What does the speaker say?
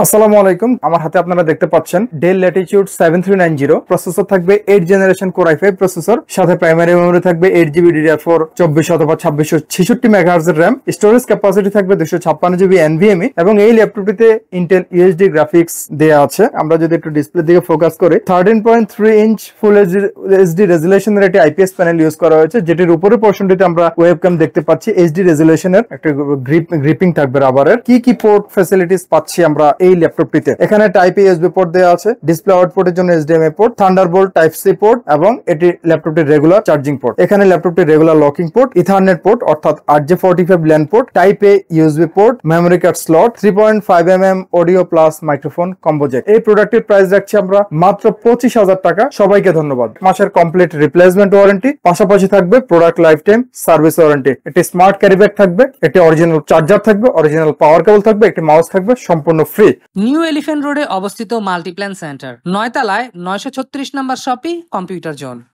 আসসালামু আলাইকুম। আমার হাতে আপনারা দেখতে পাচ্ছেন ডেল ল্যাটিটিউড 7390। প্রসেসর থাকবে 8 জেনারেশন কোর i5 প্রসেসর, সাথে প্রাইমারি মেমোরি থাকবে 8GB DDR4 24 অথবা 2666 মেগাহার্জ এর RAM। স্টোরেজ ক্যাপাসিটি থাকবে 256GB NVMe এবং এই ল্যাপটপটিতে ইন্টেল ইউএসডি গ্রাফিক্স দেয়া আছে। আমরা যদি একটু ডিসপ্লে দিকে ফোকাস করি, 13.3 ইঞ্চ ফুল এইচডি রেজুলেশনের একটি আইপিএস প্যানেল ইউজ করা হয়েছে, যেটির উপরে পোর্শনটিতে আমরা ওয়েবক্যাম দেখতে পাচ্ছি। এইচডি রেজুলেশনের একটা গ্রিপিং থাকবে রাবারের। কি পোর্ট ফ্যাসিলিটিস পাচ্ছি আমরা এই ল্যাপটপটিতে? এখানে টাইপ এ ইউএসবি পোর্ট দেওয়া আছে, ডিসপ্লে আউটপুটের জন্য HDMI port, Thunderbolt type C port এবং এটি ল্যাপটপটির রেগুলার চার্জিং পোর্ট। এখানে ল্যাপটপটির regular locking port, ethernet port অর্থাৎ RJ45 LAN port, type A USB port, memory card slot, 3.5mm audio plus microphone combo jack. এই প্রোডাক্টের প্রাইস রাখছি আমরা মাত্র 25,000 টাকা। সবাইকে ধন্যবাদ। মাসের কমপ্লিট রিপ্লেসমেন্ট ওয়ারেন্টি, পাশাপাশি থাকবে product life time service warranty. একটি স্মার্ট ক্যারি ব্যাগ থাকবে, একটি অরিজিনাল চার্জার থাকবে, অরিজিনাল পাওয়ার কেবল থাকবে, একটি মাউস থাকবে, সম্পূর্ণ ফ্রি। নিউ এলিফ্যান্ট রোডে অবস্থিত মাল্টিপ্ল্যান সেন্টার, 9 তলায় 936 নম্বর শপি কম্পিউটার জোন।